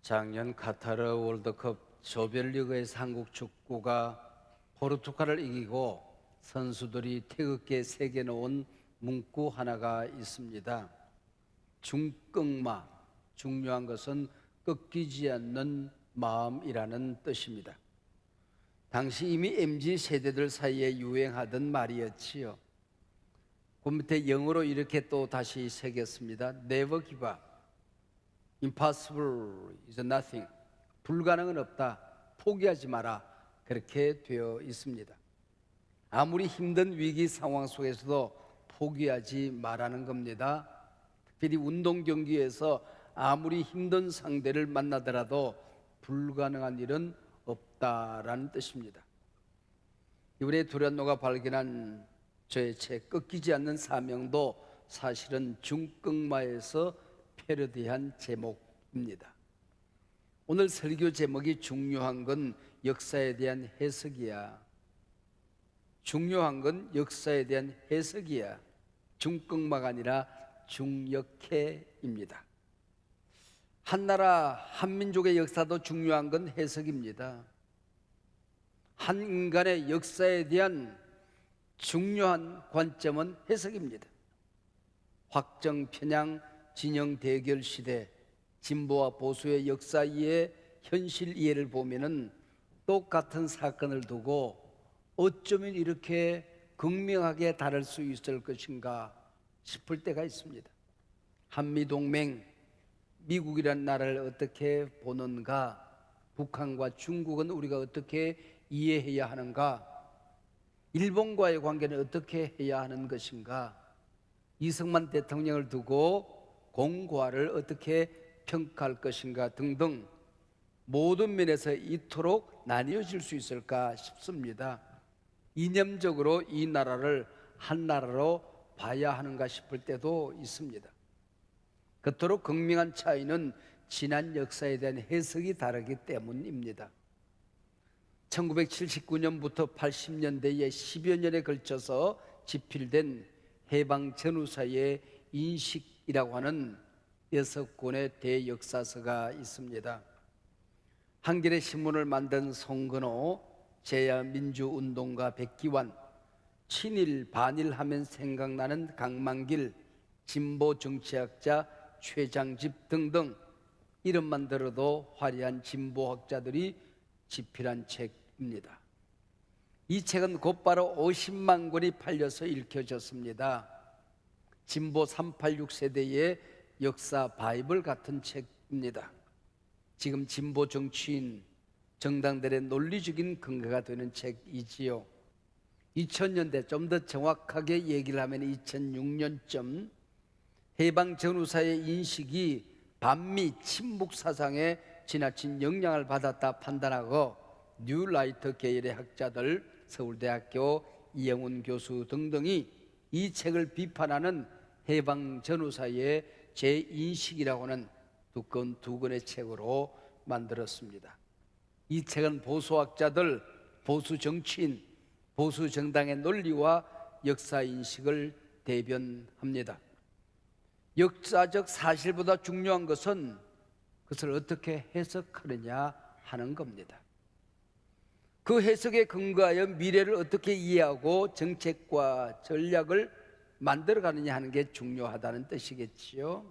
작년 카타르 월드컵 조별리그에서 한국 축구가 포르투갈을 이기고 선수들이 태극기에 새겨놓은 문구 하나가 있습니다. 중꺾마, 중요한 것은 꺾이지 않는 마음이라는 뜻입니다. 당시 이미 MZ 세대들 사이에 유행하던 말이었지요. 그 밑에 영어로 이렇게 또 다시 새겼습니다. Never give up. Impossible is nothing. 불가능은 없다. 포기하지 마라. 그렇게 되어 있습니다. 아무리 힘든 위기 상황 속에서도 포기하지 말라는 겁니다. 특별히 운동 경기에서 아무리 힘든 상대를 만나더라도 불가능한 일은 없다라는 뜻입니다. 이번에 두란노가 발견한 저의 책 꺾이지 않는 사명도 사실은 중꺾마에서 패러디한 제목입니다. 오늘 설교 제목이 중요한 건 역사에 대한 해석이야. 중요한 건 역사에 대한 해석이야. 중꺾마가 아니라 중역해입니다. 한 나라, 한 민족의 역사도 중요한 건 해석입니다. 한 인간의 역사에 대한 중요한 관점은 해석입니다. 확정, 편향, 진영 대결 시대, 진보와 보수의 역사 이해, 현실 이해를 보면은 똑같은 사건을 두고 어쩌면 이렇게 극명하게 다를 수 있을 것인가 싶을 때가 있습니다. 한미동맹, 미국이라는 나라를 어떻게 보는가, 북한과 중국은 우리가 어떻게 이해해야 하는가, 일본과의 관계는 어떻게 해야 하는 것인가, 이승만 대통령을 두고 공과를 어떻게 평가할 것인가 등등 모든 면에서 이토록 나뉘어질 수 있을까 싶습니다. 이념적으로 이 나라를 한 나라로 봐야 하는가 싶을 때도 있습니다. 그토록 극명한 차이는 지난 역사에 대한 해석이 다르기 때문입니다. 1979년부터 80년대에 10여 년에 걸쳐서 집필된 해방 전후사의 인식이라고 하는 6권의 대역사서가 있습니다. 한겨레 신문을 만든 송근호, 제야민주운동가 백기환, 친일 반일 하면 생각나는 강만길, 진보 정치학자 최장집 등등 이름만 들어도 화려한 진보학자들이 집필한 책입니다. 이 책은 곧바로 50만 권이 팔려서 읽혀졌습니다. 진보 386 세대의 역사 바이블 같은 책입니다. 지금 진보 정치인, 정당들의 논리적인 근거가 되는 책이지요. 2000년대 좀 더 정확하게 얘기를 하면 2006년쯤 해방 전후사의 인식이 반미 친북 사상에 지나친 영향을 받았다 판단하고 뉴라이트 계열의 학자들, 서울대학교 이영훈 교수 등등이 이 책을 비판하는 해방 전후사의 재인식이라고 하는 두꺼운 2권의 책으로 만들었습니다. 이 책은 보수학자들, 보수 정치인, 보수 정당의 논리와 역사 인식을 대변합니다. 역사적 사실보다 중요한 것은 그것을 어떻게 해석하느냐 하는 겁니다. 그 해석에 근거하여 미래를 어떻게 이해하고 정책과 전략을 만들어가느냐 하는 게 중요하다는 뜻이겠지요.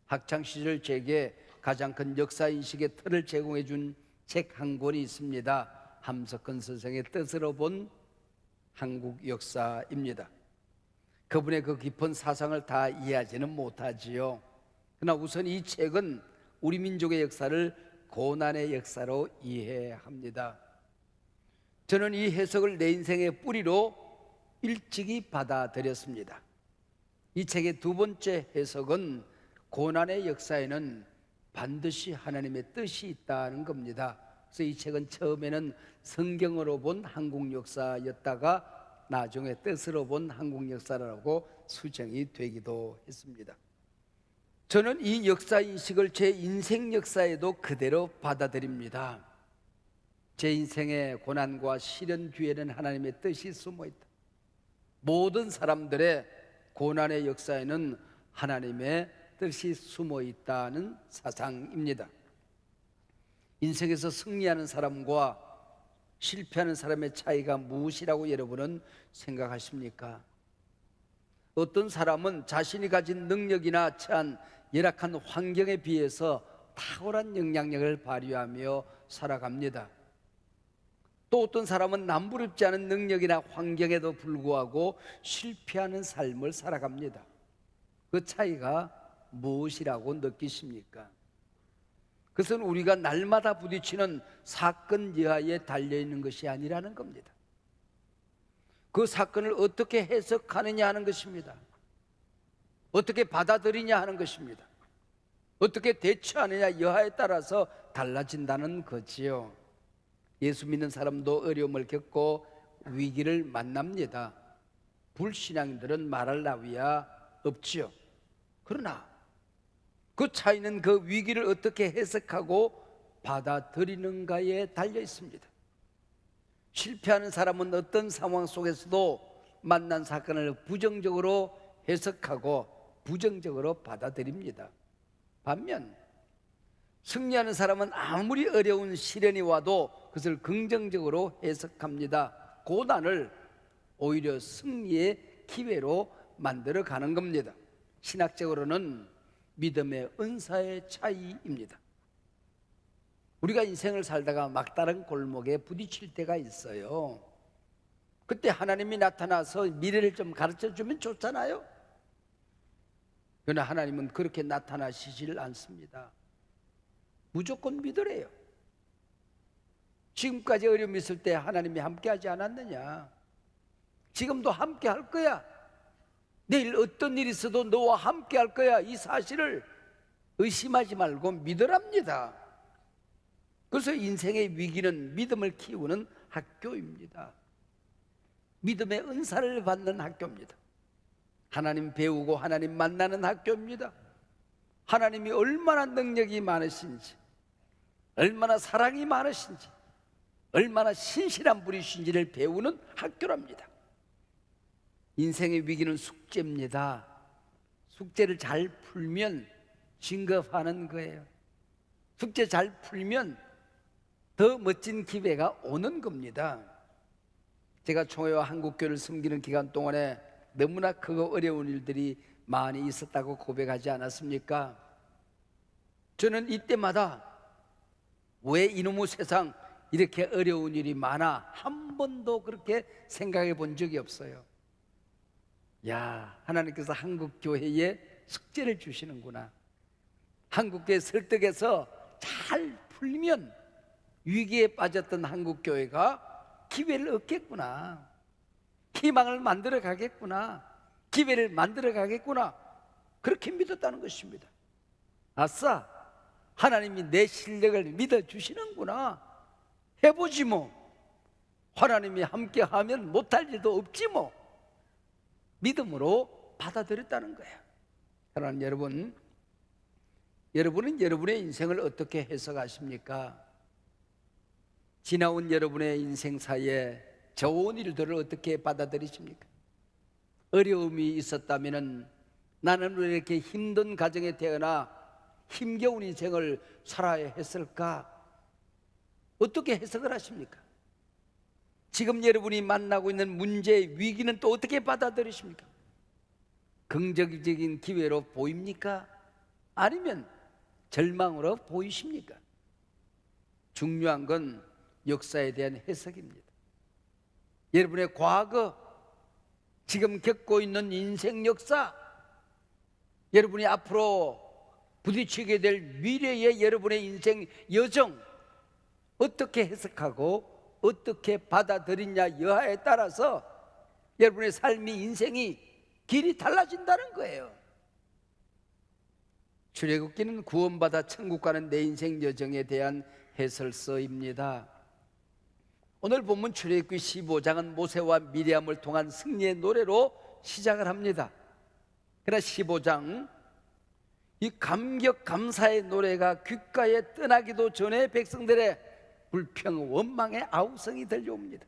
학창시절 제게 가장 큰 역사인식의 틀을 제공해 준 책 한 권이 있습니다. 함석헌 선생의 뜻으로 본 한국 역사입니다. 그분의 그 깊은 사상을 다 이해하지는 못하지요. 그러나 우선 이 책은 우리 민족의 역사를 고난의 역사로 이해합니다. 저는 이 해석을 내 인생의 뿌리로 일찍이 받아들였습니다. 이 책의 2번째 해석은 고난의 역사에는 반드시 하나님의 뜻이 있다는 겁니다. 그래서 이 책은 처음에는 성경으로 본 한국 역사였다가 나중에 뜻으로 본 한국 역사라고 수정이 되기도 했습니다. 저는 이 역사 인식을 제 인생 역사에도 그대로 받아들입니다. 제 인생의 고난과 시련 뒤에는 하나님의 뜻이 숨어 있다. 모든 사람들의 고난의 역사에는 하나님의 뜻이 숨어 있다는 사상입니다. 인생에서 승리하는 사람과 실패하는 사람의 차이가 무엇이라고 여러분은 생각하십니까? 어떤 사람은 자신이 가진 능력이나 처한 열악한 환경에 비해서 탁월한 영향력을 발휘하며 살아갑니다. 또 어떤 사람은 남부럽지 않은 능력이나 환경에도 불구하고 실패하는 삶을 살아갑니다. 그 차이가 무엇이라고 느끼십니까? 그것은 우리가 날마다 부딪히는 사건 여하에 달려있는 것이 아니라는 겁니다. 그 사건을 어떻게 해석하느냐 하는 것입니다. 어떻게 받아들이냐 하는 것입니다. 어떻게 대처하느냐 여하에 따라서 달라진다는 거지요. 예수 믿는 사람도 어려움을 겪고 위기를 만납니다. 불신앙들은 말할 나위야 없지요. 그러나 그 차이는 그 위기를 어떻게 해석하고 받아들이는가에 달려 있습니다. 실패하는 사람은 어떤 상황 속에서도 만난 사건을 부정적으로 해석하고 부정적으로 받아들입니다. 반면 승리하는 사람은 아무리 어려운 시련이 와도 그것을 긍정적으로 해석합니다. 고난을 오히려 승리의 기회로 만들어가는 겁니다. 신학적으로는 믿음의 은사의 차이입니다. 우리가 인생을 살다가 막다른 골목에 부딪힐 때가 있어요. 그때 하나님이 나타나서 미래를 좀 가르쳐주면 좋잖아요. 그러나 하나님은 그렇게 나타나시질 않습니다. 무조건 믿으래요. 지금까지 어려움이 있을 때 하나님이 함께하지 않았느냐? 지금도 함께할 거야. 내일 어떤 일이 있어도 너와 함께할 거야. 이 사실을 의심하지 말고 믿으랍니다. 그래서 인생의 위기는 믿음을 키우는 학교입니다. 믿음의 은사를 받는 학교입니다. 하나님 배우고 하나님 만나는 학교입니다. 하나님이 얼마나 능력이 많으신지, 얼마나 사랑이 많으신지, 얼마나 신실한 분이신지를 배우는 학교랍니다. 인생의 위기는 숙제입니다. 숙제를 잘 풀면 진급하는 거예요. 숙제 잘 풀면 더 멋진 기회가 오는 겁니다. 제가 총회와 한국교회를 섬기는 기간 동안에 너무나 크고 어려운 일들이 많이 있었다고 고백하지 않았습니까? 저는 이때마다 왜 이놈의 세상 이렇게 어려운 일이 많아? 한 번도 그렇게 생각해 본 적이 없어요. 야, 하나님께서 한국교회에 숙제를 주시는구나. 한국교회 설득해서 잘 풀면 위기에 빠졌던 한국교회가 기회를 얻겠구나. 희망을 만들어 가겠구나. 기회를 만들어 가겠구나. 그렇게 믿었다는 것입니다. 아싸, 하나님이 내 실력을 믿어주시는구나. 해보지 뭐. 하나님이 함께하면 못할 일도 없지 뭐. 믿음으로 받아들였다는 거예요. 사랑하는 여러분, 여러분은 여러분의 인생을 어떻게 해석하십니까? 지나온 여러분의 인생사에 좋은 일들을 어떻게 받아들이십니까? 어려움이 있었다면 나는 왜 이렇게 힘든 가정에 태어나 힘겨운 인생을 살아야 했을까? 어떻게 해석을 하십니까? 지금 여러분이 만나고 있는 문제, 위기는 또 어떻게 받아들이십니까? 긍정적인 기회로 보입니까? 아니면 절망으로 보이십니까? 중요한 건 역사에 대한 해석입니다. 여러분의 과거, 지금 겪고 있는 인생 역사, 여러분이 앞으로 부딪히게 될 미래의 여러분의 인생 여정, 어떻게 해석하고 어떻게 받아들이냐 여하에 따라서 여러분의 삶이, 인생이 길이 달라진다는 거예요. 출애굽기는 구원받아 천국 가는 내 인생 여정에 대한 해설서입니다. 오늘 본문 출애굽기 15장은 모세와 미리암을 통한 승리의 노래로 시작을 합니다. 그러나 15장 이 감격 감사의 노래가 귓가에 떠나기도 전에 백성들의 불평 원망의 아우성이 들려옵니다.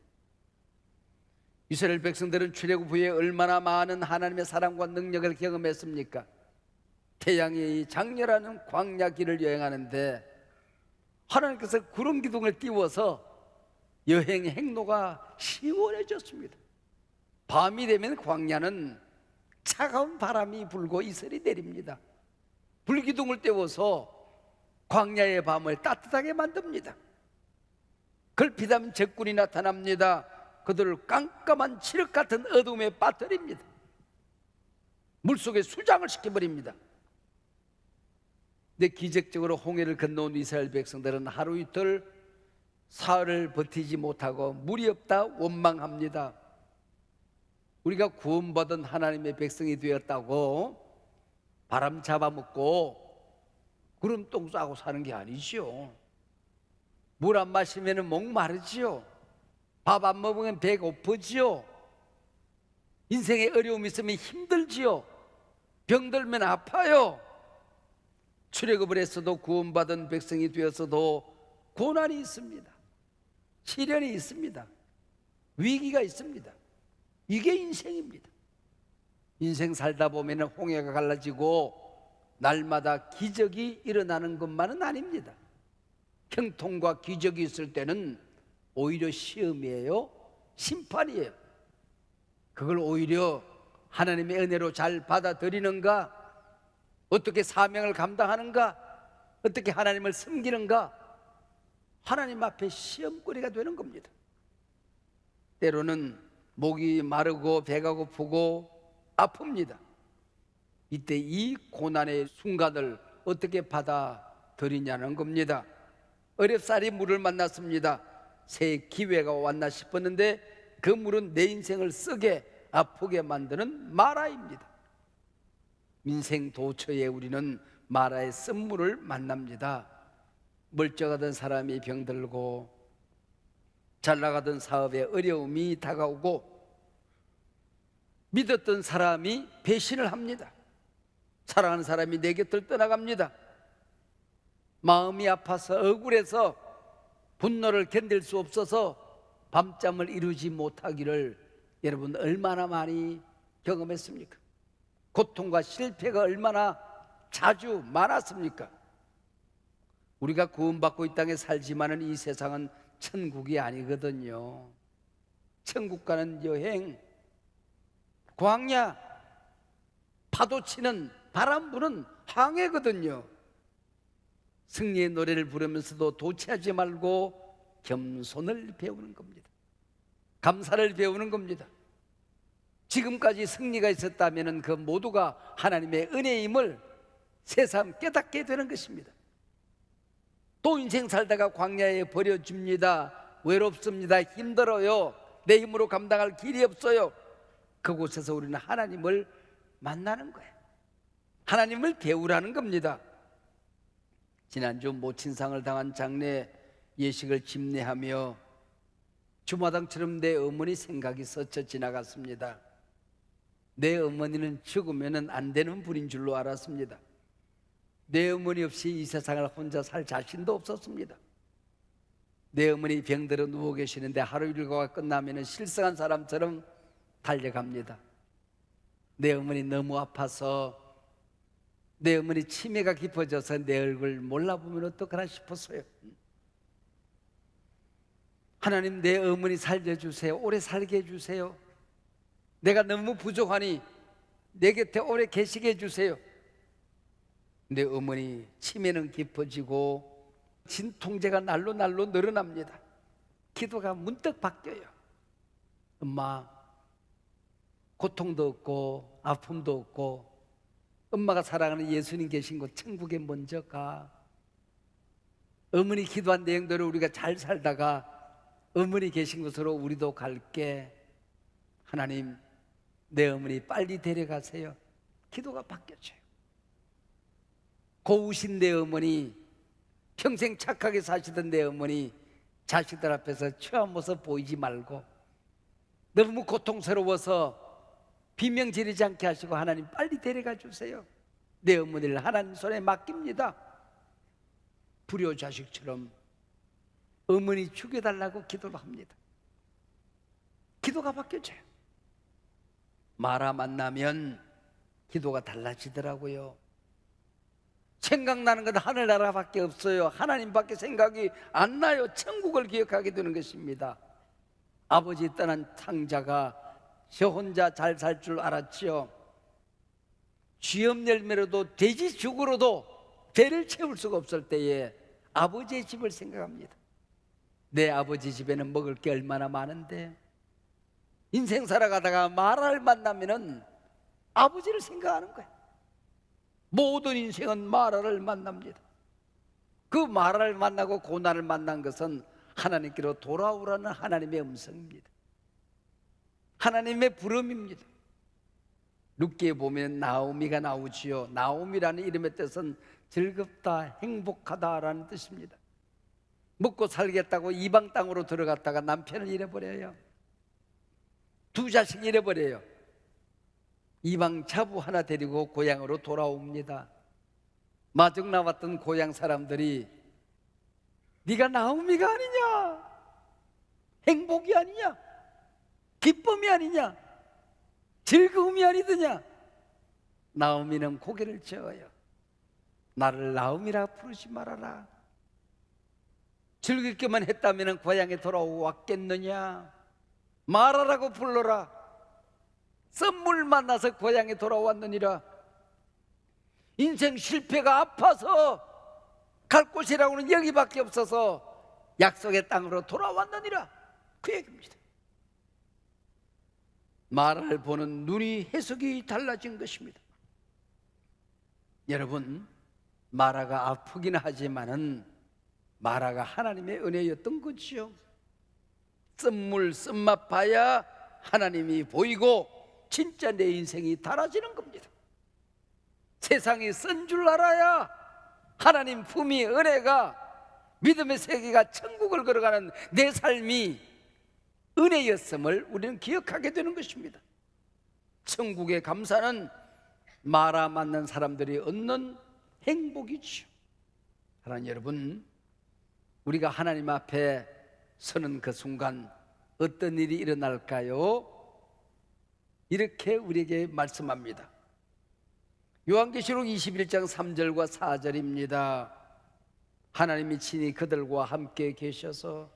이스라엘 백성들은 출애굽 후에 얼마나 많은 하나님의 사랑과 능력을 경험했습니까? 태양이 장렬하는 광야 길을 여행하는데 하나님께서 구름 기둥을 띄워서 여행 행로가 시원해졌습니다. 밤이 되면 광야는 차가운 바람이 불고 이슬이 내립니다. 불기둥을 떼워서 광야의 밤을 따뜻하게 만듭니다. 걸핏하면 적군이 나타납니다. 그들을 깜깜한 칠흑 같은 어둠에 빠뜨립니다. 물속에 수장을 시켜버립니다. 근데 기적적으로 홍해를 건너온 이스라엘 백성들은 하루 이틀 사흘을 버티지 못하고 물이 없다 원망합니다. 우리가 구원받은 하나님의 백성이 되었다고 바람 잡아먹고 구름똥 싸고 사는 게 아니죠. 물 안 마시면 목 마르지요. 밥 안 먹으면 배 고프지요. 인생에 어려움이 있으면 힘들지요. 병들면 아파요. 출애굽을 했어도 구원받은 백성이 되었어도 고난이 있습니다. 시련이 있습니다. 위기가 있습니다. 이게 인생입니다. 인생 살다 보면 홍해가 갈라지고 날마다 기적이 일어나는 것만은 아닙니다. 형통과 기적이 있을 때는 오히려 시험이에요, 심판이에요. 그걸 오히려 하나님의 은혜로 잘 받아들이는가, 어떻게 사명을 감당하는가, 어떻게 하나님을 섬기는가, 하나님 앞에 시험거리가 되는 겁니다. 때로는 목이 마르고 배가 고프고 아픕니다. 이때 이 고난의 순간을 어떻게 받아들이냐는 겁니다. 어렵사리 물을 만났습니다. 새 기회가 왔나 싶었는데 그 물은 내 인생을 쓰게 아프게 만드는 마라입니다. 인생 도처에 우리는 마라의 쓴물을 만납니다. 멀쩡하던 사람이 병들고 잘 나가던 사업에 어려움이 다가오고 믿었던 사람이 배신을 합니다. 사랑하는 사람이 내 곁을 떠나갑니다. 마음이 아파서 억울해서 분노를 견딜 수 없어서 밤잠을 이루지 못하기를 여러분 얼마나 많이 경험했습니까? 고통과 실패가 얼마나 자주 많았습니까? 우리가 구원받고 이 땅에 살지만은 이 세상은 천국이 아니거든요. 천국 가는 여행, 광야, 파도 치는 바람 부는 항해거든요. 승리의 노래를 부르면서도 도취하지 말고 겸손을 배우는 겁니다. 감사를 배우는 겁니다. 지금까지 승리가 있었다면 그 모두가 하나님의 은혜임을 새삼 깨닫게 되는 것입니다. 또 인생 살다가 광야에 버려집니다. 외롭습니다. 힘들어요. 내 힘으로 감당할 길이 없어요. 그곳에서 우리는 하나님을 만나는 거예요. 하나님을 배우라는 겁니다. 지난주 모친상을 당한 장례 예식을 집례하며 주마당처럼 내 어머니 생각이 스쳐 지나갔습니다. 내 어머니는 죽으면 안 되는 분인 줄로 알았습니다. 내 어머니 없이 이 세상을 혼자 살 자신도 없었습니다. 내 어머니 병들어 누워 계시는데 하루 일과가 끝나면 실성한 사람처럼 달려갑니다. 내 어머니 너무 아파서 내 어머니 치매가 깊어져서 내 얼굴 몰라보면 어떡하나 싶었어요. 하나님, 내 어머니 살려주세요. 오래 살게 해주세요. 내가 너무 부족하니 내 곁에 오래 계시게 해주세요. 내 어머니 치매는 깊어지고 진통제가 날로 늘어납니다. 기도가 문득 바뀌어요. 엄마, 고통도 없고 아픔도 없고 엄마가 사랑하는 예수님 계신 곳 천국에 먼저 가. 어머니 기도한 내용대로 우리가 잘 살다가 어머니 계신 곳으로 우리도 갈게. 하나님, 내 어머니 빨리 데려가세요. 기도가 바뀌어져요. 고우신 내 어머니, 평생 착하게 사시던 내 어머니 자식들 앞에서 취한 모습 보이지 말고 너무 고통스러워서 비명 지르지 않게 하시고 하나님 빨리 데려가 주세요. 내 어머니를 하나님 손에 맡깁니다. 불효자식처럼 어머니 죽여달라고 기도를 합니다. 기도가 바뀌어져요. 마라 만나면 기도가 달라지더라고요. 생각나는 건 하늘나라밖에 없어요. 하나님밖에 생각이 안 나요. 천국을 기억하게 되는 것입니다. 아버지 떠난 창자가 저 혼자 잘 살 줄 알았지요. 쥐업 열매로도 돼지 죽으로도 배를 채울 수가 없을 때에 아버지의 집을 생각합니다. 내 아버지 집에는 먹을 게 얼마나 많은데. 인생 살아가다가 마라를 만나면은 아버지를 생각하는 거예요. 모든 인생은 마라를 만납니다. 그 마라를 만나고 고난을 만난 것은 하나님께로 돌아오라는 하나님의 음성입니다. 하나님의 부름입니다. 룻기에 보면 나오미가 나오지요. 나오미라는 이름의 뜻은 즐겁다, 행복하다라는 뜻입니다. 먹고 살겠다고 이방 땅으로 들어갔다가 남편을 잃어버려요. 두 자식 잃어버려요. 이방 자부 하나 데리고 고향으로 돌아옵니다. 마중 나왔던 고향 사람들이 네가 나오미가 아니냐, 행복이 아니냐, 기쁨이 아니냐, 즐거움이 아니더냐. 나오미는 고개를 저어요. 나를 나오미라 부르지 말아라. 즐겁게만 했다면 고향에 돌아왔겠느냐. 마라라고 불러라. 썸물 만나서 고향에 돌아왔느니라. 인생 실패가 아파서 갈 곳이라고는 여기밖에 없어서 약속의 땅으로 돌아왔느니라. 그 얘기입니다. 마라를 보는 눈이 해석이 달라진 것입니다. 여러분, 마라가 아프긴 하지만은 마라가 하나님의 은혜였던 거지요. 쓴물 쓴맛 봐야 하나님이 보이고 진짜 내 인생이 달아지는 겁니다. 세상이 쓴 줄 알아야 하나님 품위 은혜가, 믿음의 세계가 천국을 걸어가는 내 삶이 은혜였음을 우리는 기억하게 되는 것입니다. 천국의 감사는 마라 맞는 사람들이 얻는 행복이죠. 사랑하는 여러분, 우리가 하나님 앞에 서는 그 순간 어떤 일이 일어날까요? 이렇게 우리에게 말씀합니다. 요한계시록 21장 3절과 4절입니다. 하나님이 친히 그들과 함께 계셔서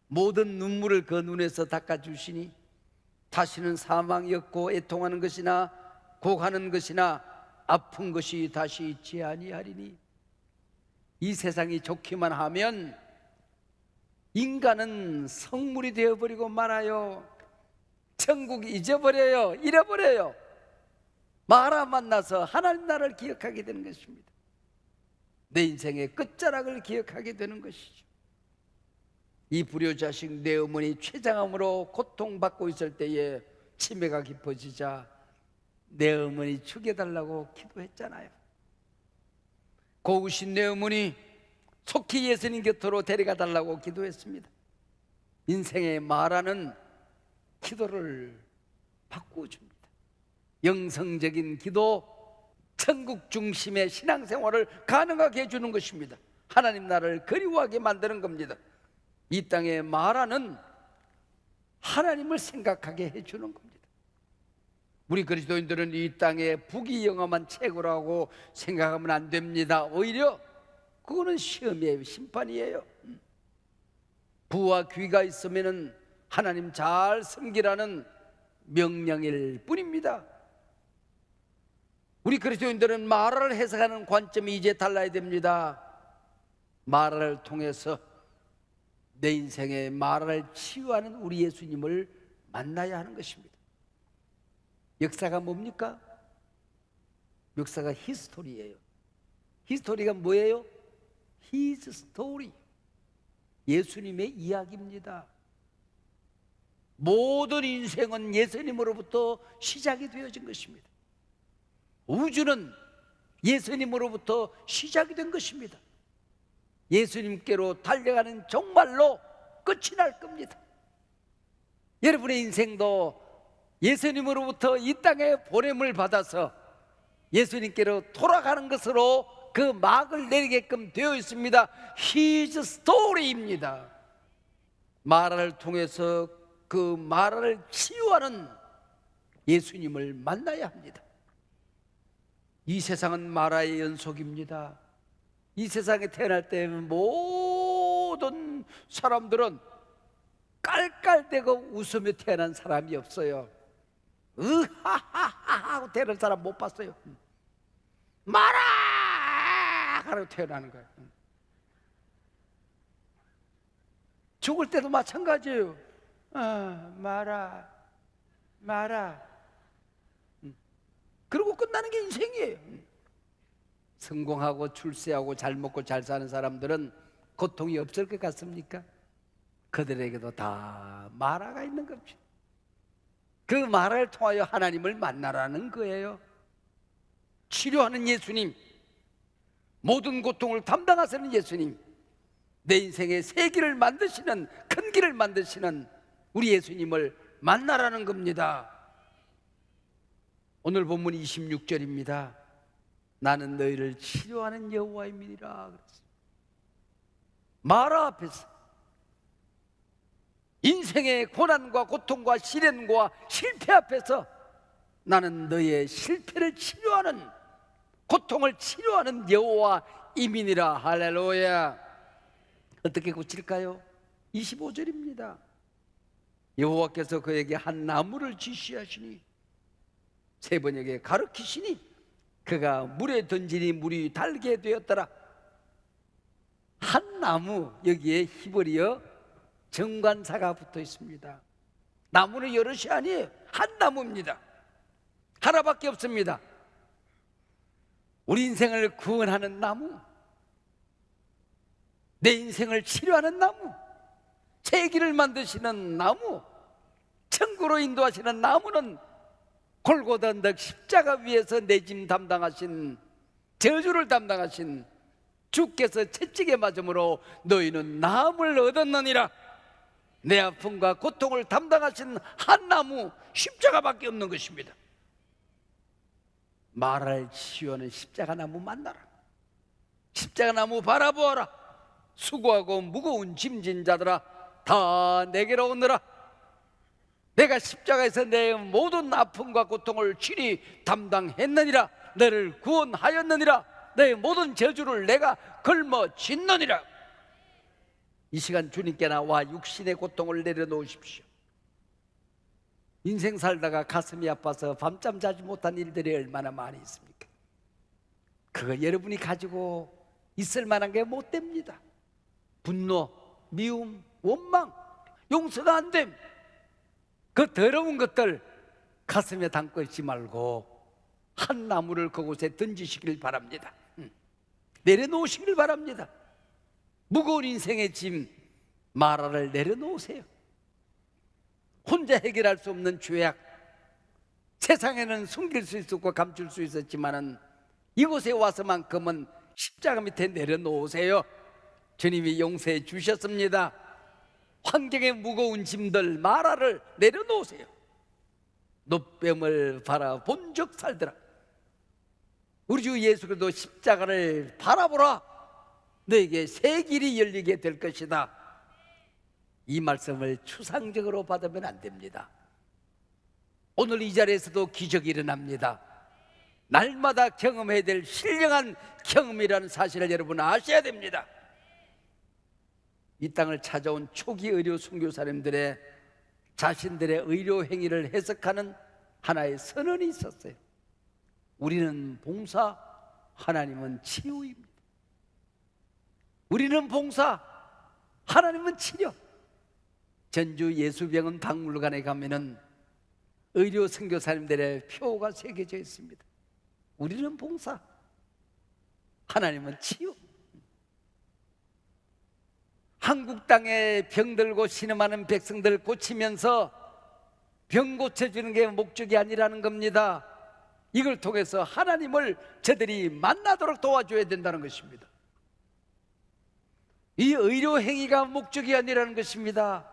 모든 눈물을 그 눈에서 닦아주시니 다시는 사망이 없고 애통하는 것이나 곡하는 것이나 아픈 것이 다시 있지 아니하리니. 이 세상이 좋기만 하면 인간은 성물이 되어버리고 말아요. 천국 잊어버려요. 잃어버려요. 마라 만나서 하나님 나라를 기억하게 되는 것입니다. 내 인생의 끝자락을 기억하게 되는 것이죠. 이 불효자식 내 어머니 췌장암으로 고통받고 있을 때에 치매가 깊어지자 내 어머니 죽여달라고 기도했잖아요. 고우신 내 어머니 속히 예수님 곁으로 데려가 달라고 기도했습니다. 인생의 마라는 기도를 바꾸어 줍니다. 영성적인 기도, 천국 중심의 신앙생활을 가능하게 해주는 것입니다. 하나님 나라를 그리워하게 만드는 겁니다. 이 땅의 마라는 하나님을 생각하게 해주는 겁니다. 우리 그리스도인들은 이 땅에 부귀영화만 최고라고 생각하면 안 됩니다. 오히려 그거는 시험이에요. 심판이에요. 부와 귀가 있으면 하나님 잘 섬기라는 명령일 뿐입니다. 우리 그리스도인들은 마라를 해석하는 관점이 이제 달라야 됩니다. 마라를 통해서 내 인생의 마라를 치유하는 우리 예수님을 만나야 하는 것입니다. 역사가 뭡니까? 역사가 히스토리예요. 히스토리가 뭐예요? His story. 예수님의 이야기입니다. 모든 인생은 예수님으로부터 시작이 되어진 것입니다. 우주는 예수님으로부터 시작이 된 것입니다. 예수님께로 달려가는 정말로 끝이 날 겁니다. 여러분의 인생도 예수님으로부터 이 땅에 보냄을 받아서 예수님께로 돌아가는 것으로 그 막을 내리게끔 되어 있습니다. His story입니다. 마라를 통해서 그 마라를 치유하는 예수님을 만나야 합니다. 이 세상은 마라의 연속입니다. 이 세상에 태어날 때 모든 사람들은 깔깔대고 웃으며 태어난 사람이 없어요. 으하하하 하고 태어난 사람 못 봤어요. 마라 하고 태어나는 거예요. 죽을 때도 마찬가지예요. 마라 그러고 끝나는 게 인생이에요. 성공하고 출세하고 잘 먹고 잘 사는 사람들은 고통이 없을 것 같습니까? 그들에게도 다 마라가 있는 겁니다. 그 마라를 통하여 하나님을 만나라는 거예요. 치료하는 예수님, 모든 고통을 담당하시는 예수님, 내 인생의 새 길을 만드시는, 큰 길을 만드시는 우리 예수님을 만나라는 겁니다. 오늘 본문 26절입니다. 나는 너희를 치료하는 여호와임이니라. 마라 앞에서 인생의 고난과 고통과 시련과 실패 앞에서 나는 너의 실패를 치료하는, 고통을 치료하는 여호와임이니라. 할렐루야. 어떻게 고칠까요? 25절입니다. 여호와께서 그에게 한 나무를 지시하시니 세 번역에 가르치시니 그가 물에 던지니 물이 달게 되었더라. 한 나무, 여기에 히브리어 정관사가 붙어 있습니다. 나무는 여럿이 아니에요. 한 나무입니다. 하나밖에 없습니다. 우리 인생을 구원하는 나무, 내 인생을 치료하는 나무, 새 길을 만드시는 나무, 천국으로 인도하시는 나무는 골고다 언덕 십자가 위에서 내 짐 담당하신, 저주를 담당하신 주께서 채찍에 맞음으로 너희는 나음을 얻었느니라. 내 아픔과 고통을 담당하신 한 나무, 십자가밖에 없는 것입니다. 마라를 치유하는 십자가 나무 만나라. 십자가 나무 바라보아라. 수고하고 무거운 짐진 자들아 다 내게로 오너라. 내가 십자가에서 내 모든 아픔과 고통을 친히 담당했느니라. 너를 구원하였느니라. 내 모든 저주를 내가 걸머짓느니라. 이 시간 주님께 나와 육신의 고통을 내려놓으십시오. 인생 살다가 가슴이 아파서 밤잠 자지 못한 일들이 얼마나 많이 있습니까? 그거 여러분이 가지고 있을 만한 게 못 됩니다. 분노, 미움, 원망, 용서가 안 됨, 그 더러운 것들 가슴에 담고 있지 말고 한 나무를 그곳에 던지시길 바랍니다. 내려놓으시길 바랍니다. 무거운 인생의 짐 마라를 내려놓으세요. 혼자 해결할 수 없는 죄악, 세상에는 숨길 수 있었고 감출 수 있었지만은 이곳에 와서만큼은 십자가 밑에 내려놓으세요. 주님이 용서해 주셨습니다. 환경의 무거운 짐들 마라를 내려놓으세요. 노뱀을 바라본 적 살더라. 우리 주 예수 그리스도 십자가를 바라보라. 너에게 새 길이 열리게 될 것이다. 이 말씀을 추상적으로 받으면 안 됩니다. 오늘 이 자리에서도 기적이 일어납니다. 날마다 경험해야 될 신령한 경험이라는 사실을 여러분 아셔야 됩니다. 이 땅을 찾아온 초기 의료 선교사님들의 자신들의 의료 행위를 해석하는 하나의 선언이 있었어요. 우리는 봉사, 하나님은 치유입니다. 우리는 봉사, 하나님은 치료. 전주 예수병원 박물관에 가면은 의료 선교사님들의 표가 새겨져 있습니다. 우리는 봉사, 하나님은 치유. 한국 땅에 병들고 신음하는 백성들 고치면서 병 고쳐주는 게 목적이 아니라는 겁니다. 이걸 통해서 하나님을 저들이 만나도록 도와줘야 된다는 것입니다. 이 의료 행위가 목적이 아니라는 것입니다.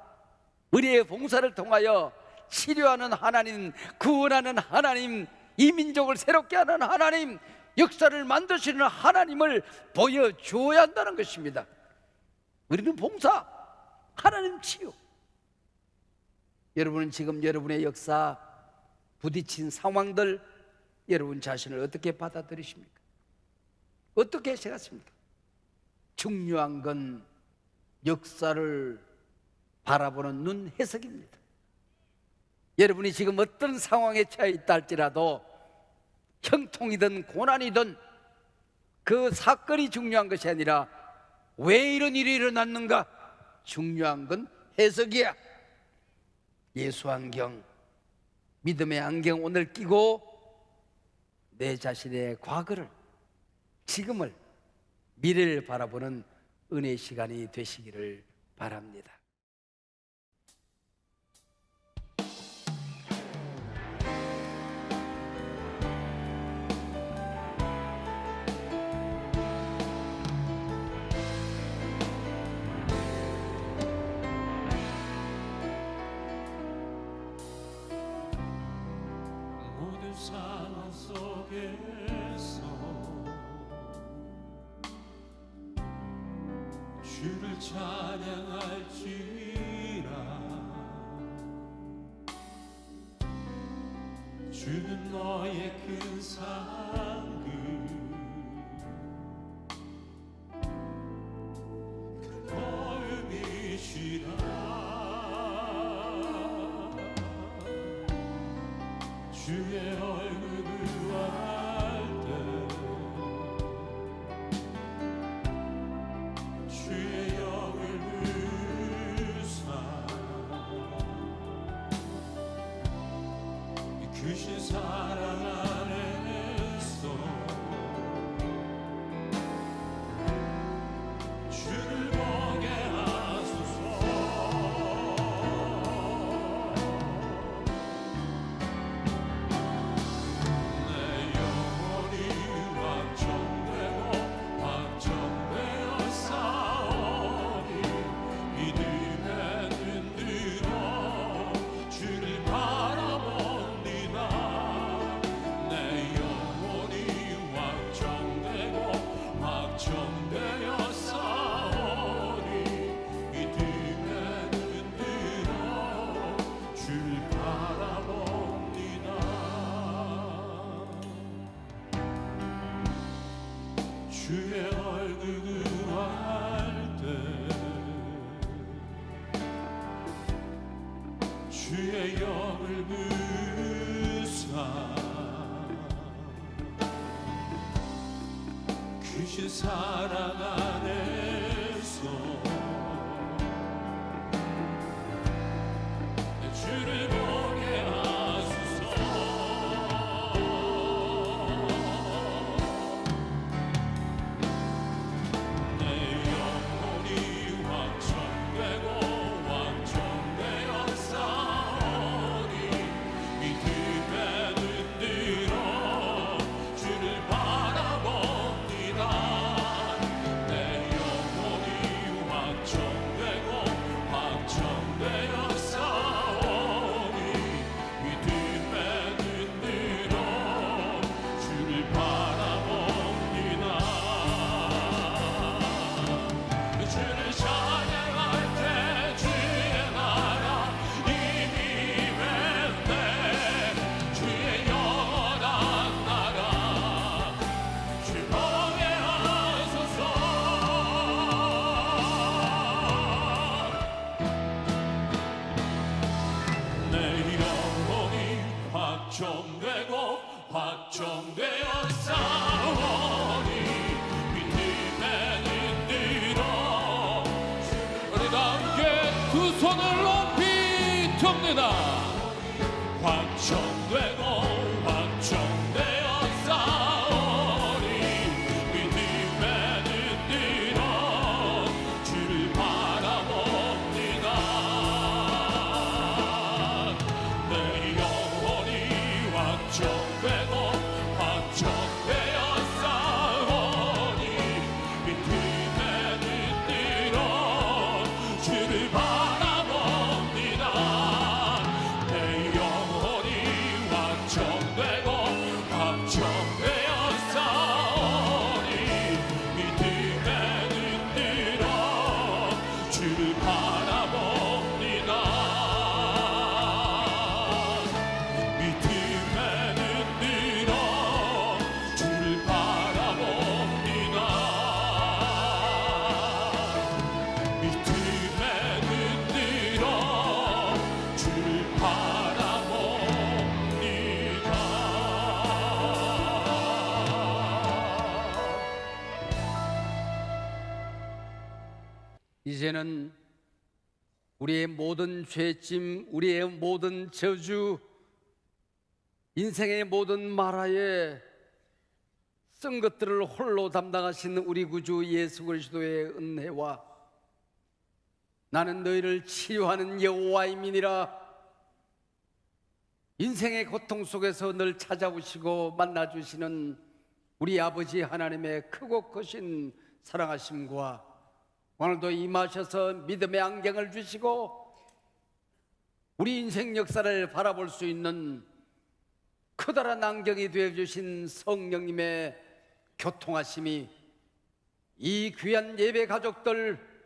우리의 봉사를 통하여 치료하는 하나님, 구원하는 하나님, 이 민족을 새롭게 하는 하나님, 역사를 만드시는 하나님을 보여줘야 한다는 것입니다. 우리는 봉사, 하나님 치유. 여러분은 지금 여러분의 역사, 부딪힌 상황들, 여러분 자신을 어떻게 받아들이십니까? 어떻게 생각하십니까? 중요한 건 역사를 바라보는 눈 해석입니다. 여러분이 지금 어떤 상황에 처해 있다 할지라도 형통이든 고난이든 그 사건이 중요한 것이 아니라 왜 이런 일이 일어났는가? 중요한 건 해석이야. 예수 안경, 믿음의 안경 오늘 끼고 내 자신의 과거를, 지금을, 미래를 바라보는 은혜의 시간이 되시기를 바랍니다. 모든 상황 속에서 주를 찬양할지라. 주는 너의 큰 상급, 큰 거음이시라. 주의 얼굴을 구할 때 주의 영을 부사 크신 사랑 안에서 주를 보게 하소서. 내 영혼이 확정되고 확정되어 싸우니 믿음에 눈들어 주를 바라봅니다. 내 영혼이 확정되고 확정되어 싸우니 믿음에 눈들어 주를 바라봅니다. 주의 얼굴 구할 때 주의 영을 부사 크신 사랑 안에서 주를 보게 하소서. 내 영혼이 확정되고 확정되어 싸우니 믿음에 눈들어 주를 바라봅니다. 내 영혼이 확정되고 확정되어 싸우니 믿음에 눈들어 주를 바라봅니다. 주를 찬양할 때 주의 나라 이미 맺네. 주의 영원한 나라 주 보게 하소서. 내 영혼이 확정되고 확정되어 싸우니 믿음에 눈들어 우리 다 함께 두 손을 높이 듭니다. 확정되고 확정되어 싸우니 믿음에 눈들어 주를 바라봅니다. 내 영혼이 확정되고 확정되어 싸우니 믿음에 눈들어 주를 바라봅니다. 이제는 우리의 모든 죄짐, 우리의 모든 저주, 인생의 모든 마라에 쓴 것들을 홀로 담당하신 우리 구주 예수 그리스도의 은혜와 나는 너희를 치료하는 여호와임이니라. 인생의 고통 속에서 늘 찾아오시고 만나주시는 우리 아버지 하나님의 크고 크신 사랑하심과 오늘도 임하셔서 믿음의 안경을 주시고 우리 인생 역사를 바라볼 수 있는 커다란 안경이 되어주신 성령님의 교통하심이 이 귀한 예배 가족들